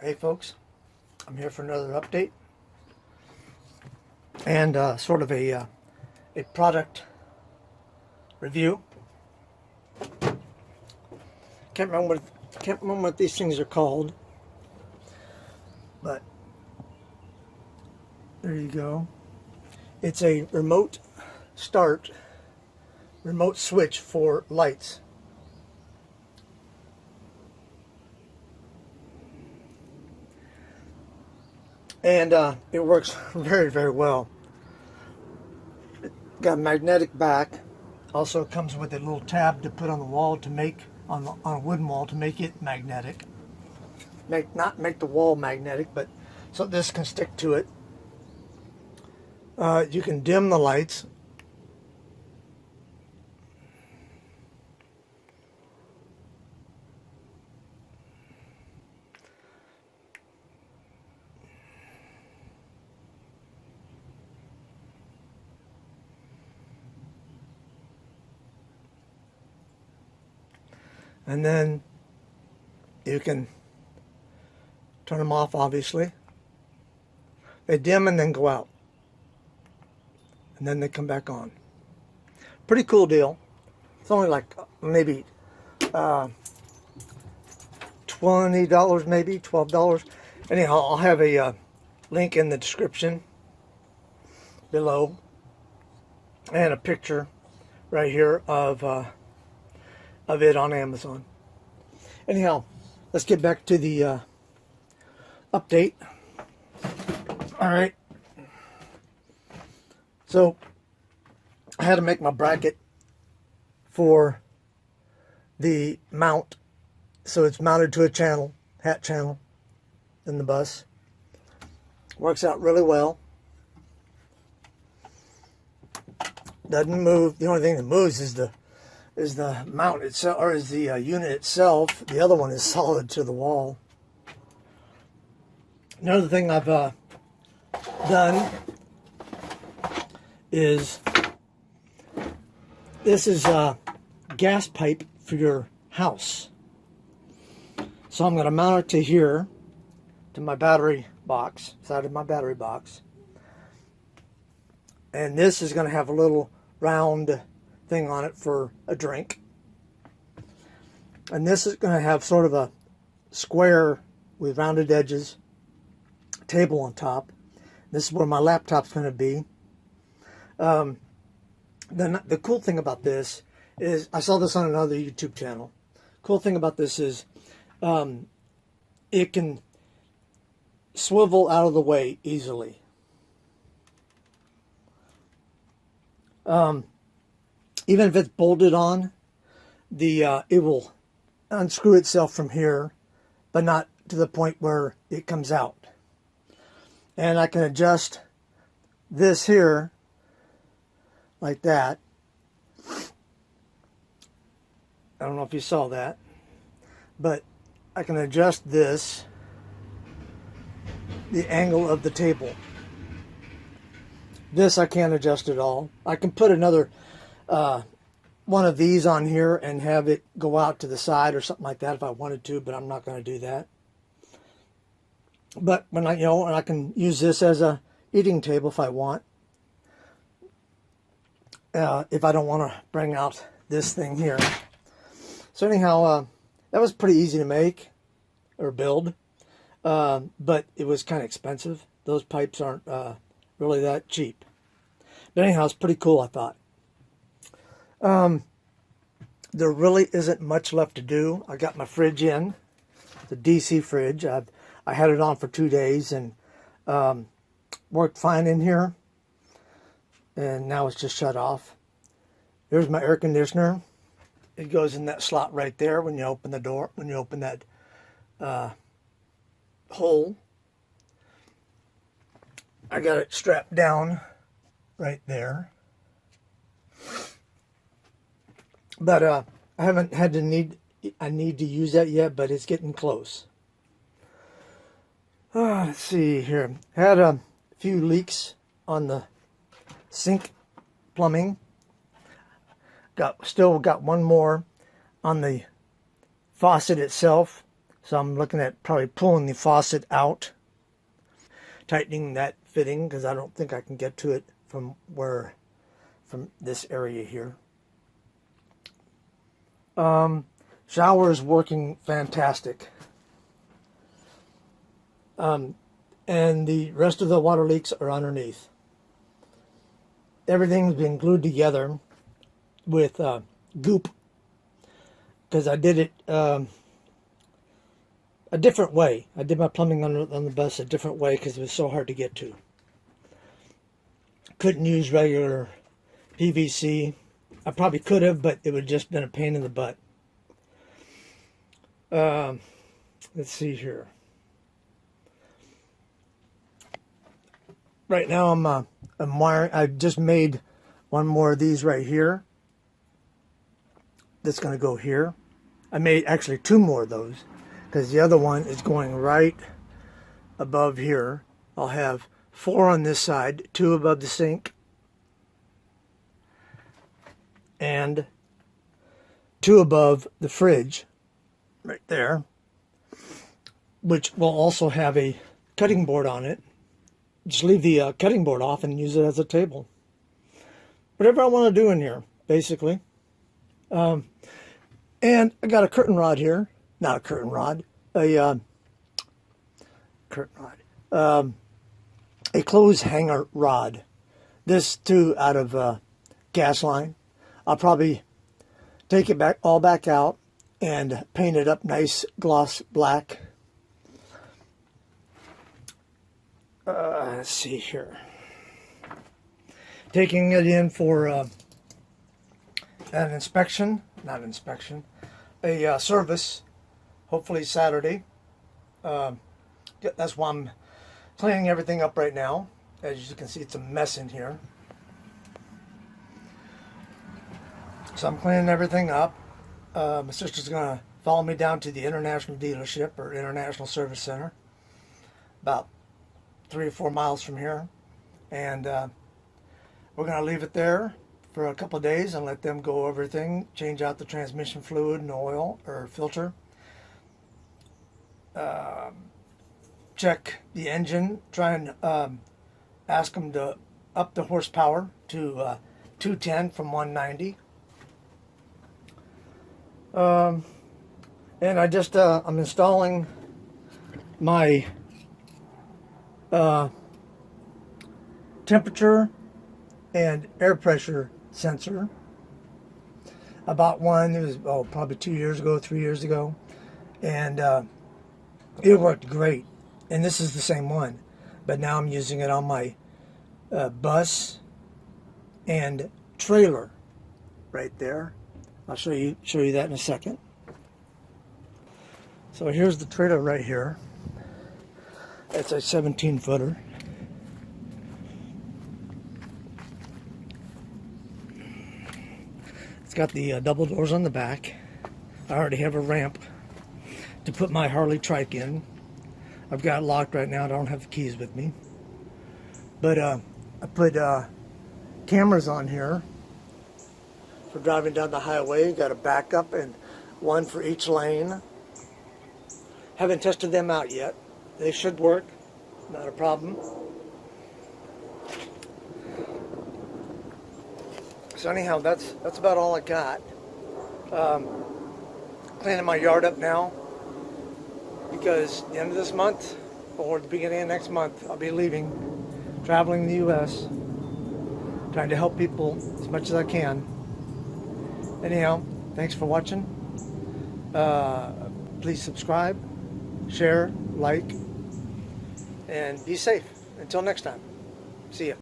Hey folks, I'm here for another update and sort of a product review. Can't remember what these things are called, but there you go. It's a remote switch for lights. And it works very, very well. It got a magnetic back. Also comes with a little tab to put on the wall to make, on a wooden wall, to make it magnetic. Not make the wall magnetic, but so this can stick to it. You can dim the lights. And then you can turn them off, obviously. They dim and then go out. And then they come back on. Pretty cool deal. It's only like maybe $20, maybe $12. Anyhow, I'll have a link in the description below and a picture right here of it on Amazon. Anyhow, let's get back to the update. All right. So I had to make my bracket for the mount, so it's mounted to a hat channel in the bus. Works out really well. Doesn't move. The only thing that moves is the mount itself, or is the unit itself. The other one is solid to the wall. Another thing I've done is this is a gas pipe for your house. So I'm going to mount it to here, to my battery box, side of my battery box. And this is going to have a little round thing on it for a drink. And this is going to have sort of a square with rounded edges, table on top. This is where my laptop's going to be. The cool thing about this is, I saw this on another YouTube channel. Cool thing about this is it can swivel out of the way easily. Even if it's bolted on, it will unscrew itself from here, but not to the point where it comes out. And I can adjust this here like that. I don't know if you saw that, but I can adjust this, the angle of the table. This I can't adjust at all. I can put another one of these on here and have it go out to the side or something like that if I wanted to, but I'm not going to do that. But when and I can use this as a eating table if I want. If I don't want to bring out this thing here. So anyhow, that was pretty easy to make or build, but it was kind of expensive. Those pipes aren't really that cheap. But anyhow, it's pretty cool, I thought. There really isn't much left to do. I got my fridge in, the DC fridge. I had it on for 2 days and worked fine in here. And now it's just shut off. There's my air conditioner. It goes in that slot right there when you open the door, when you open that hole. I got it strapped down right there. But I haven't had I need to use that yet, but it's getting close. Let's see here. Had a few leaks on the sink plumbing. Still got one more on the faucet itself. So I'm looking at probably pulling the faucet out, tightening that fitting, because I don't think I can get to it from this area here. Shower is working fantastic. And the rest of the water leaks are underneath. Everything's been glued together with goop, because I did it a different way. I did my plumbing on the bus a different way because it was so hard to get to. Couldn't use regular PVC. I probably could have, but it would have just been a pain in the butt. Let's see here. Right now I'm wiring. I just made one more of these right here. That's going to go here. I made actually 2 more of those, because the other one is going right above here. I'll have 4 on this side, 2 above the sink, and 2 above the fridge right there, which will also have a cutting board on it. Just leave the cutting board off and use it as a table. Whatever I want to do in here, basically. And I got a curtain rod here. Not a curtain rod. A clothes hanger rod. This too out of gas line. I'll probably take it all back out and paint it up nice gloss black. Let's see here. Taking it in for an inspection, not inspection, a service, hopefully Saturday. That's why I'm cleaning everything up right now. As you can see, it's a mess in here. So I'm cleaning everything up. My sister's going to follow me down to the International Dealership or International Service Center, about 3 or 4 miles from here, and we're going to leave it there for a couple of days and let them go over everything, change out the transmission fluid and oil or filter, check the engine, try and ask them to up the horsepower to 210 from 190. And I just I'm installing my temperature and air pressure sensor. I bought one, it was probably 2 years ago, 3 years ago, and it worked great. And this is the same one, but now I'm using it on my bus and trailer right there. I'll show you that in a second. So here's the trailer right here. It's a 17-footer. It's got the double doors on the back. I already have a ramp to put my Harley trike in. I've got it locked right now. I don't have the keys with me. But I put cameras on here for driving down the highway. Got a backup and one for each lane. Haven't tested them out yet. They should work, not a problem. So anyhow, that's about all I got. Cleaning my yard up now, because the end of this month or the beginning of next month, I'll be leaving, traveling the U.S., trying to help people as much as I can. Anyhow, thanks for watching. Please subscribe, share, like, and be safe. Until next time, see ya.